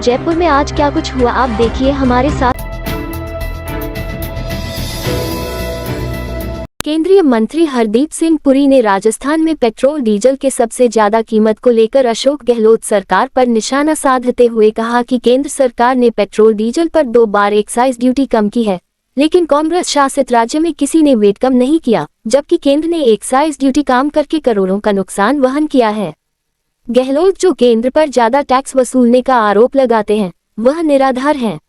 जयपुर में आज क्या कुछ हुआ आप देखिए हमारे साथ। केंद्रीय मंत्री हरदीप सिंह पुरी ने राजस्थान में पेट्रोल डीजल के सबसे ज्यादा कीमत को लेकर अशोक गहलोत सरकार पर निशाना साधते हुए कहा कि केंद्र सरकार ने पेट्रोल डीजल पर 2 बार एक्साइज ड्यूटी कम की है, लेकिन कांग्रेस शासित राज्य में किसी ने वेट कम नहीं किया, जबकि केंद्र ने एक्साइज ड्यूटी कम करके करोड़ों का नुकसान वहन किया है। गहलोत जो केंद्र पर ज्यादा टैक्स वसूलने का आरोप लगाते हैं वह निराधार हैं।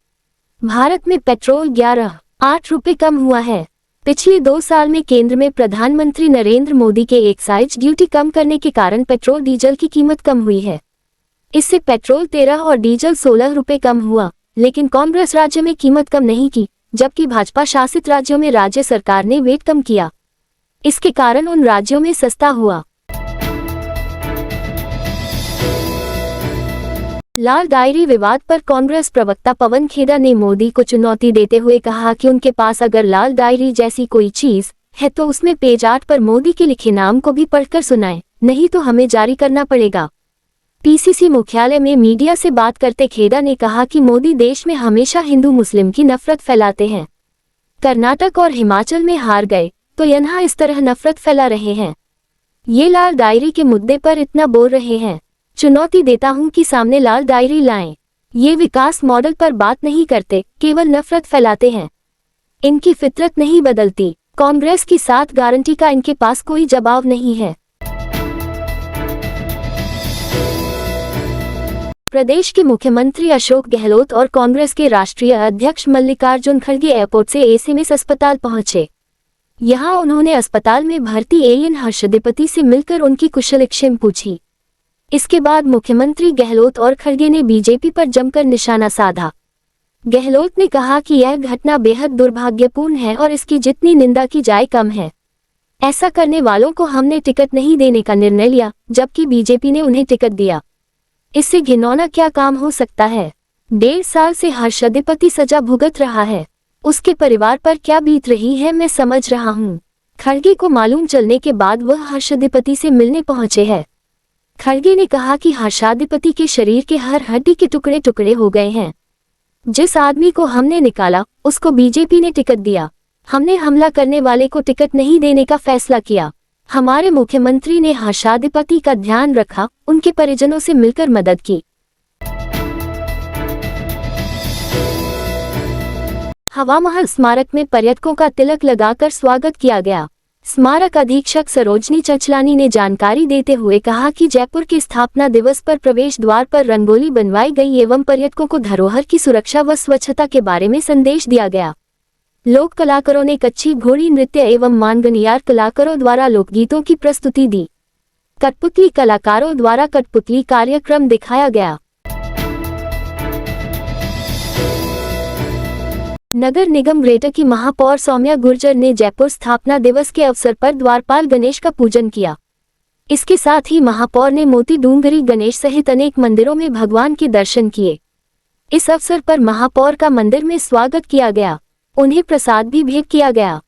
भारत में पेट्रोल 11.8 रुपए कम हुआ है। पिछले 2 साल में केंद्र में प्रधानमंत्री नरेंद्र मोदी के एक्साइज ड्यूटी कम करने के कारण पेट्रोल डीजल की कीमत कम हुई है। इससे पेट्रोल 13 और डीजल 16 रुपए कम हुआ, लेकिन कांग्रेस राज्य में कीमत कम नहीं की, जबकि भाजपा शासित राज्यों में राज्य सरकार ने वेट कम किया। इसके कारण उन राज्यों में सस्ता हुआ। लाल डायरी विवाद पर कांग्रेस प्रवक्ता पवन खेड़ा ने मोदी को चुनौती देते हुए कहा कि उनके पास अगर लाल डायरी जैसी कोई चीज है तो उसमें पेज 8 पर मोदी के लिखे नाम को भी पढ़कर सुनाएं, नहीं तो हमें जारी करना पड़ेगा। पीसीसी मुख्यालय में मीडिया से बात करते खेड़ा ने कहा कि मोदी देश में हमेशा हिंदू मुस्लिम की नफरत फैलाते हैं। कर्नाटक और हिमाचल में हार गए तो यहाँ इस तरह नफरत फैला रहे हैं। ये लाल डायरी के मुद्दे पर इतना बोल रहे हैं। चुनौती देता हूं कि सामने लाल डायरी लाएं। ये विकास मॉडल पर बात नहीं करते, केवल नफरत फैलाते हैं। इनकी फितरत नहीं बदलती। कांग्रेस की 7 गारंटी का इनके पास कोई जवाब नहीं है। प्रदेश के मुख्यमंत्री अशोक गहलोत और कांग्रेस के राष्ट्रीय अध्यक्ष मल्लिकार्जुन खड़गे एयरपोर्ट से एसएमएस अस्पताल पहुंचे। यहां उन्होंने अस्पताल में भर्ती एएन हर्षदीपति से मिलकर उनकी कुशलक्षेम पूछी। इसके बाद मुख्यमंत्री गहलोत और खड़गे ने बीजेपी पर जमकर निशाना साधा। गहलोत ने कहा कि यह घटना बेहद दुर्भाग्यपूर्ण है और इसकी जितनी निंदा की जाए कम है। ऐसा करने वालों को हमने टिकट नहीं देने का निर्णय लिया, जबकि बीजेपी ने उन्हें टिकट दिया। इससे घिनौना क्या काम हो सकता है। 1.5 साल से हर्षदीपति सजा भुगत रहा है। उसके परिवार पर क्या बीत रही है मैं समझ रहा हूँ। खड़गे को मालूम चलने के बाद वह हर्षदीपति से मिलने पहुंचे हैं। खड़गे ने कहा कि हर्षदीपति के शरीर के हर हड्डी के टुकड़े टुकड़े हो गए हैं। जिस आदमी को हमने निकाला उसको बीजेपी ने टिकट दिया। हमने हमला करने वाले को टिकट नहीं देने का फैसला किया। हमारे मुख्यमंत्री ने हर्षदीपति का ध्यान रखा, उनके परिजनों से मिलकर मदद की। हवा महल स्मारक में पर्यटकों का तिलक लगाकर स्वागत किया गया। स्मारक अधीक्षक सरोजनी चचलानी ने जानकारी देते हुए कहा कि जयपुर के स्थापना दिवस पर प्रवेश द्वार पर रंगोली बनवाई गई एवं पर्यटकों को धरोहर की सुरक्षा व स्वच्छता के बारे में संदेश दिया गया। लोक कलाकारों ने कच्छी घोड़ी नृत्य एवं मानगनियार कलाकारों द्वारा लोकगीतों की प्रस्तुति दी। कठपुतली कलाकारों द्वारा कठपुतली कार्यक्रम दिखाया गया। नगर निगम ग्रेटर की महापौर सौम्या गुर्जर ने जयपुर स्थापना दिवस के अवसर पर द्वारपाल गणेश का पूजन किया। इसके साथ ही महापौर ने मोती डूंगरी गणेश सहित अनेक मंदिरों में भगवान के दर्शन किए। इस अवसर पर महापौर का मंदिर में स्वागत किया गया। उन्हें प्रसाद भी भेंट किया गया।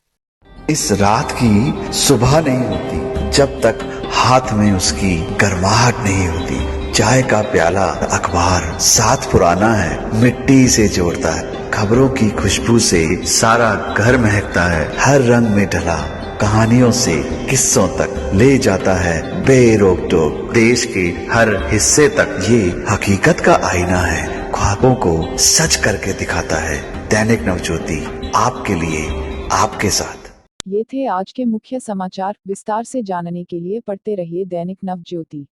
इस रात की सुबह नहीं होती जब तक हाथ में उसकी गर्माहट नहीं होती। चाय का प्याला अखबार साथ पुराना है, मिट्टी से जोड़ता है। खबरों की खुशबू से सारा घर महकता है। हर रंग में ढला कहानियों से किस्सों तक ले जाता है बेरोक टोक। देश के हर हिस्से तक ये हकीकत का आईना है। ख्वाबों को सच करके दिखाता है। दैनिक नवज्योति आपके लिए, आपके साथ। ये थे आज के मुख्य समाचार। विस्तार से जानने के लिए पढ़ते रहिए दैनिक नवज्योति।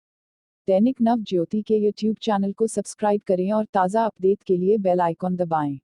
दैनिक नवज्योति के YouTube चैनल को सब्सक्राइब करें और ताज़ा अपडेट के लिए बेल आइकॉन दबाएं।